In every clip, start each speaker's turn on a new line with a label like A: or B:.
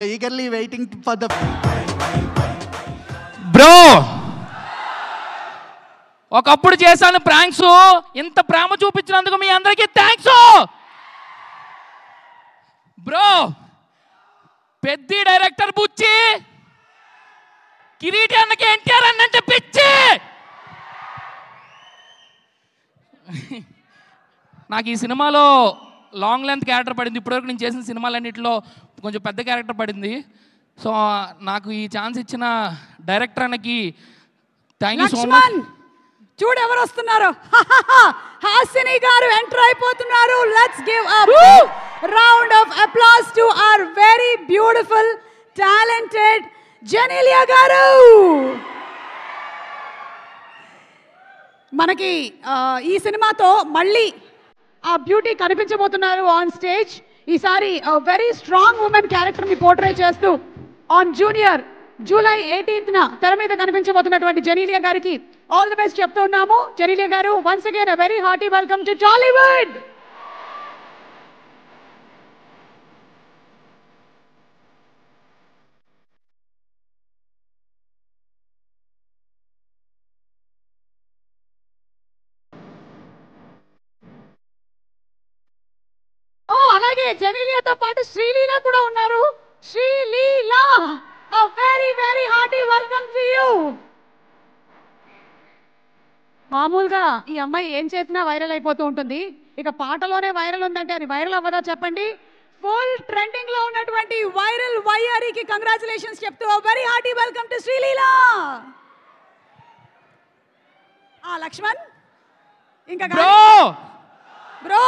A: eagerly waiting for the
B: bro ఒకప్పుడు చేశాను pranks ఇంత ప్రేమ చూపించినందుకు మీ అందరికీ థ్యాంక్స్ బ్రో పెద్ద డైరెక్టర్ బుచ్చి కిరీటి అన్నకి ఎన్టీఆర్ అన్నంటే పిచ్చి నాకు ఈ సినిమాలో లాంగ్ లెంత్ క్యారెక్టర్ పడింది ఇప్పటివరకు నేను చేసిన సినిమాలన్నింటిలో కొంచెం పెద్ద క్యారెక్టర్ పడింది సో నాకు ఈ ఛాన్స్ ఇచ్చిన డైరెక్టర్ అన్నకి థ్యాంక్ యూ సో మచ్
C: చూడు ఎవరు వస్తున్నారు హాసిని గారు ఎంటర్ అయిపోతున్నారు let's give a round of applause to our very beautiful talented Genelia గారు మనకి ఈ సినిమాతో మళ్ళీ ఆ బ్యూటీ కనిపించబోతున్నారు ఆన్ స్టేజ్ ఈసారి వెరీ స్ట్రాంగ్ ఉమెన్ క్యారెక్టర్ ని పోర్ట్రే చేస్తూ ఆన్ జూనియర్ జూలై 18న తెర మీద కనిపించబోతున్నటువంటి జెనీలియా గారికి ఆల్ ది బెస్ట్ చెప్తూ ఉన్నాము జెనీలియా గారు once again a very hearty welcome to Tollywood. అలాగే జెనీలియాతో పాటు శ్రీలీల కూడా ఉన్నారు Sreeleela a very hearty welcome to you. మామూలుగా ఈ అమ్మాయి ఏం చేసినా వైరల్ అయిపోతూ ఉంటుంది ఇక పాటలోనే వైరల్ ఉందంటే అది వైరల్ అవ్వదా చెప్పండి ఫుల్ ట్రెండింగ్ లో ఉన్నటువంటి వైరల్ వైఆర్ఈకి కంగ్రాచులేషన్స్ చెప్తూ very hearty welcome to Sreeleela Lakshman ఇంకా
B: బ్రో
C: బ్రో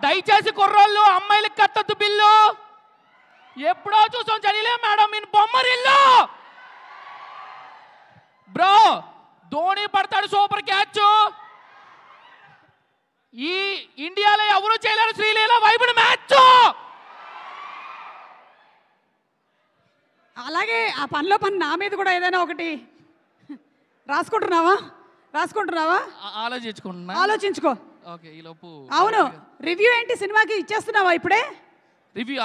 B: దయచేసి కుర్రోళ్ళు అమ్మాయిలకు కట్టొద్దు బిల్లు ఎప్పుడో చూసాం Genelia madam in Bommarillu bro Dhoni పడతాడు సూపర్ క్యాచ్ ఈ ఇండియాలో ఎవరు చేయలేరు శ్రీలీల వైబుడ్ మ్యాచ్
C: అలాగే ఆ పనిలో పని నా మీద కూడా ఏదైనా ఒకటి రాసుకుంటున్నావా ఆలోచించుకో
B: ఓకే ఈ లోపు
C: అవును రివ్యూ ఏంటి సినిమాకి ఇచ్చేస్తున్నావా ఇప్పుడే
B: రివ్యూ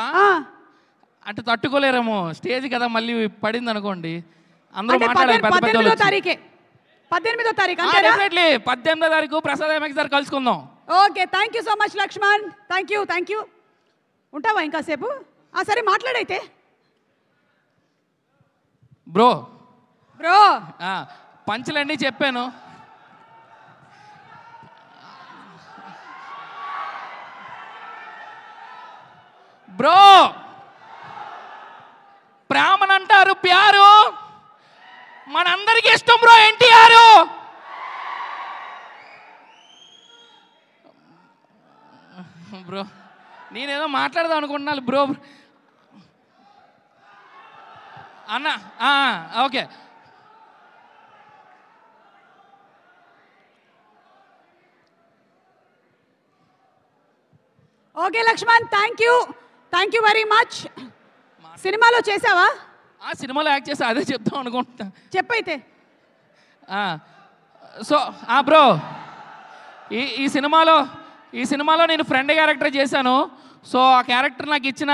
B: అంటే తట్టుకోలేరేమో స్టేజ్ కదా మళ్ళీ పడింది అనుకోండి అందరూ మాట్లాడాలి పెద్ద పెద్ద
C: 18వ తారీఖు అంతేనా
B: డెఫినెట్లీ 18వ తారీఖు ప్రసాద్ ఎంఎక్స్ గారు కలుసుకుందాం
C: okay thank you so much Lakshman thank you ఉంటావా ఇంకాసేపు సరే మాట్లాడైతే
B: బ్రో
C: బ్రో
B: పంచులన్నీ చెప్పాను బ్రో ప్రేమనంటారు ప్యారు మనందరికీ ఇష్టం బ్రో ఎన్టీఆర్ బ్రో నేనేదో మాట్లాడదాం అనుకుంటున్నాను బ్రో అన్న okay
C: okay Lakshman thank you very much సినిమాలో చేసావా
B: సినిమాలో యాక్ట్ చేసా అదే చెప్తాం అనుకుంటా
C: చెప్పైతే
B: సో బ్రో ఈ సినిమాలో నేను ఫ్రెండ్ క్యారెక్టర్ చేశాను సో ఆ క్యారెక్టర్ నాకు ఇచ్చిన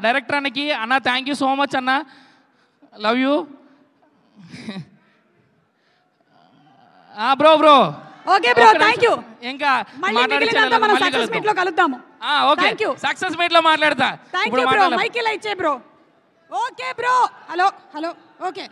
B: డైరెక్టర్ అన్నకి అన్న థ్యాంక్ యూ సో మచ్ అన్న love you bro
C: okay bro thank you
B: ఇంకా
C: సక్సెస్ మీట్ లో కలుద్దాము
B: ఓకే సక్సెస్ మీట్ లో మాట్లాడతా
C: థ్యాంక్ యూ బ్రో మైక్ ఇలా ఇచ్చే bro okay bro hello okay